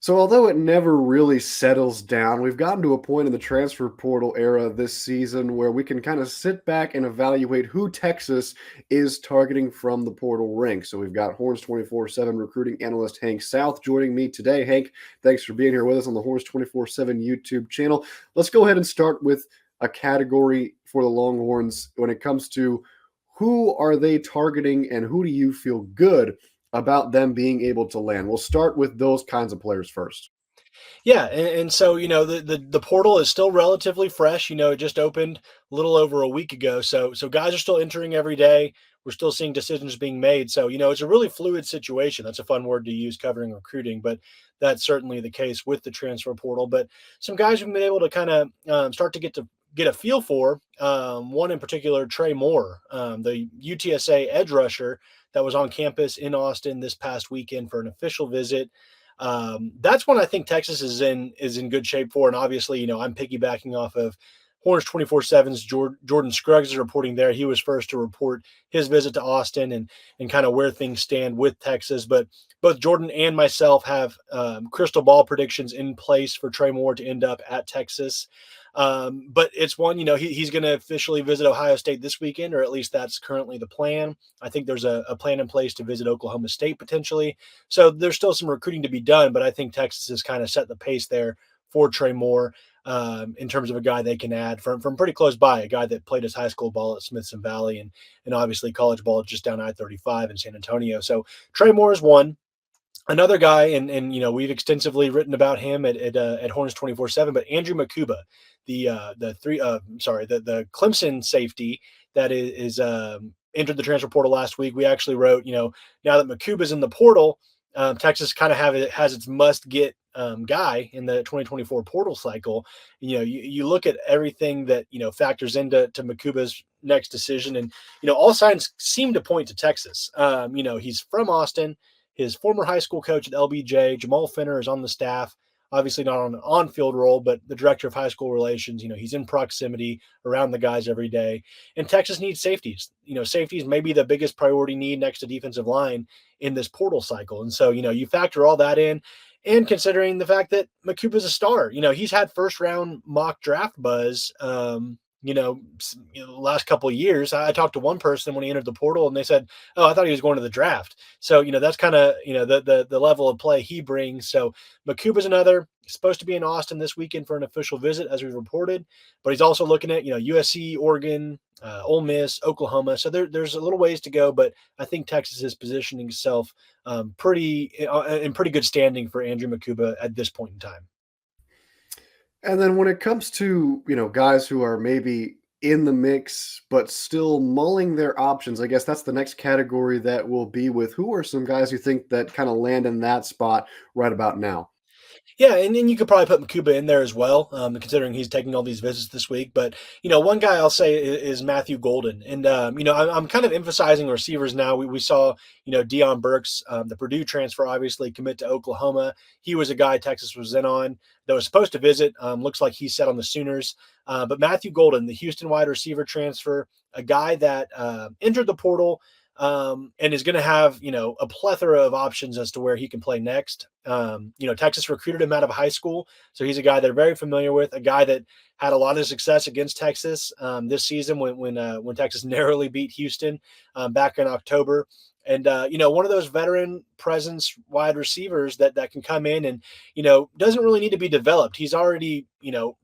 So, although it never really settles down, we've gotten to a point in the transfer portal era this season where we can kind of sit back and evaluate who Texas is targeting from the portal ranks. So, we've got Horns 24/7 recruiting analyst Hank South joining me today. Hank, thanks for being here with us on the Horns 24/7 YouTube channel. Let's go ahead and start with a category for the Longhorns when it comes to who are they targeting and who do you feel good about them being able to land? We'll start with those kinds of players first. Yeah, and so the portal is still relatively fresh. It just opened a little over a week ago. So guys are still entering every day. We're still seeing decisions being made. So it's a really fluid situation. That's a fun word to use covering recruiting, but that's certainly the case with the transfer portal. But some guys we've been able to kind of start to get a feel for. One in particular, Trey Moore, the UTSA edge rusher that was on campus in Austin this past weekend for an official visit. That's one I think Texas is in good shape for. And obviously, I'm piggybacking off of Horns 24/7's Jordan Scruggs is reporting there. He was first to report his visit to Austin and kind of where things stand with Texas. But both Jordan and myself have crystal ball predictions in place for Trey Moore to end up at Texas. But it's one, he's going to officially visit Ohio State this weekend, or at least that's currently the plan. I think there's a plan in place to visit Oklahoma State potentially. So there's still some recruiting to be done, but I think Texas has kind of set the pace there for Trey Moore in terms of a guy they can add from pretty close by, a guy that played his high school ball at Smithson Valley and obviously college ball just down I-35 in San Antonio. So Trey Moore is one. Another guy, and we've extensively written about him at Horns 24/7, but Andrew Makuba, the Clemson safety that is entered the transfer portal last week. We actually wrote, now that Makuba's in the portal, Texas kind of has its must get guy in the 2024 portal cycle. You look at everything that factors into Makuba's next decision, and all signs seem to point to Texas. He's from Austin. His former high school coach at LBJ, Jamal Finner, is on the staff. Obviously not on an on-field role, but the director of high school relations. He's in proximity around the guys every day. And Texas needs safeties. Safeties may be the biggest priority need next to defensive line in this portal cycle. And so, you factor all that in, and considering the fact that Makuba's a star, he's had first-round mock draft buzz. Last couple of years. I talked to one person when he entered the portal, and they said, "Oh, I thought he was going to the draft." So that's kind of the level of play he brings. So Makuba's another. He's supposed to be in Austin this weekend for an official visit, as we reported, but he's also looking at USC, Oregon, Ole Miss, Oklahoma. So there's a little ways to go, but I think Texas is positioning itself pretty in pretty good standing for Andrew Makuba at this point in time. And then when it comes to, guys who are maybe in the mix but still mulling their options, I guess that's the next category that will be with who are some guys you think that kind of land in that spot right about now? Yeah, and then you could probably put Makuba in there as well, considering he's taking all these visits this week. But one guy I'll say is Matthew Golden, and I'm kind of emphasizing receivers now. We saw Deion Burks, the Purdue transfer, obviously commit to Oklahoma. He was a guy Texas was in on that was supposed to visit. Looks like he's set on the Sooners. But Matthew Golden, the Houston wide receiver transfer, a guy that entered the portal and is going to have a plethora of options as to where he can play next. Texas recruited him out of high school, so he's a guy they're very familiar with. A guy that had a lot of success against Texas this season when Texas narrowly beat Houston back in October. And one of those veteran presence wide receivers that can come in and doesn't really need to be developed. He's already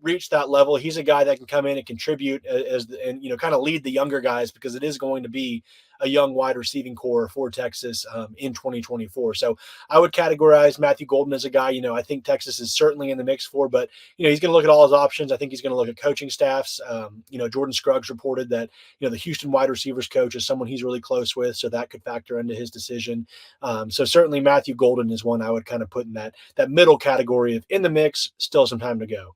reached that level. He's a guy that can come in and contribute and kind of lead the younger guys, because it is going to be a young wide receiving core for Texas in 2024. So I would categorize Matthew Golden as a guy, I think Texas is certainly in the mix for, but, he's going to look at all his options. I think he's going to look at coaching staffs. Jordan Scruggs reported that, the Houston wide receivers coach is someone he's really close with. So that could factor into his decision. So certainly Matthew Golden is one I would kind of put in that middle category of in the mix, still some time to go.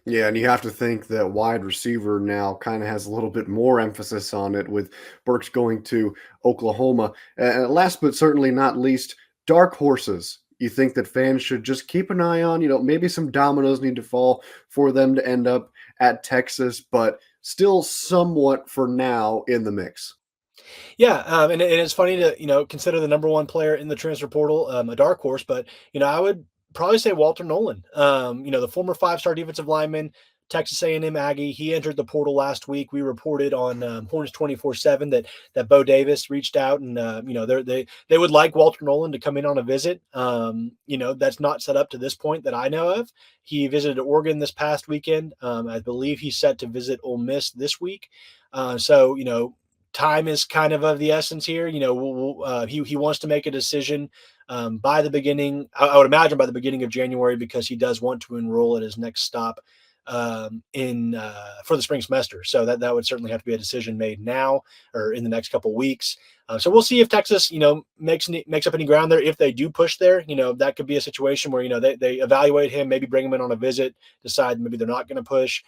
Yeah, and you have to think that wide receiver now kind of has a little bit more emphasis on it with Burks going to Oklahoma. And last but certainly not least, dark horses. You think that fans should just keep an eye on, maybe some dominoes need to fall for them to end up at Texas, but still somewhat for now in the mix. Yeah, and it's funny to consider the number one player in the transfer portal a dark horse, but I would probably say Walter Nolan. The former five-star defensive lineman, Texas A&M Aggie. He entered the portal last week. We reported on Horns 24/7 that Bo Davis reached out and they would like Walter Nolan to come in on a visit. That's not set up to this point that I know of. He visited Oregon this past weekend. I believe he's set to visit Ole Miss this week. Time is kind of the essence here. He wants to make a decision by the beginning. I would imagine by the beginning of January because he does want to enroll at his next stop in for the spring semester. So that would certainly have to be a decision made now or in the next couple of weeks. So we'll see if Texas, makes up any ground there. If they do push there, that could be a situation where they evaluate him, maybe bring him in on a visit, decide maybe they're not going to push.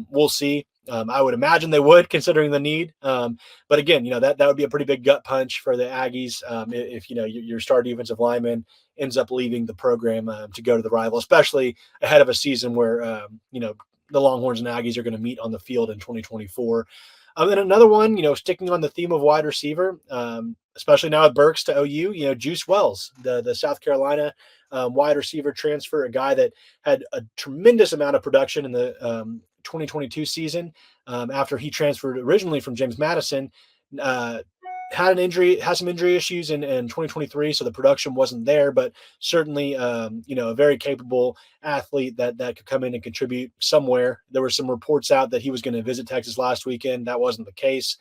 We'll see. I would imagine they would, considering the need. But again, that would be a pretty big gut punch for the Aggies if your star defensive lineman ends up leaving the program to go to the rival, especially ahead of a season where the Longhorns and Aggies are going to meet on the field in 2024. Then another one, sticking on the theme of wide receiver, especially now with Burks to OU, Juice Wells, the South Carolina wide receiver transfer, a guy that had a tremendous amount of production in the 2022 season after he transferred originally from James Madison. Had some injury issues in 2023, so the production wasn't there, but certainly, a very capable athlete that could come in and contribute somewhere. There were some reports out that he was going to visit Texas last weekend. That wasn't the case.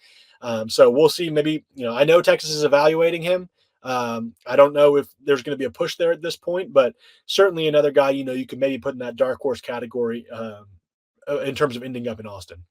So we'll see. Maybe, I know Texas is evaluating him. I don't know if there's going to be a push there at this point, but certainly another guy, you could maybe put in that dark horse category in terms of ending up in Austin.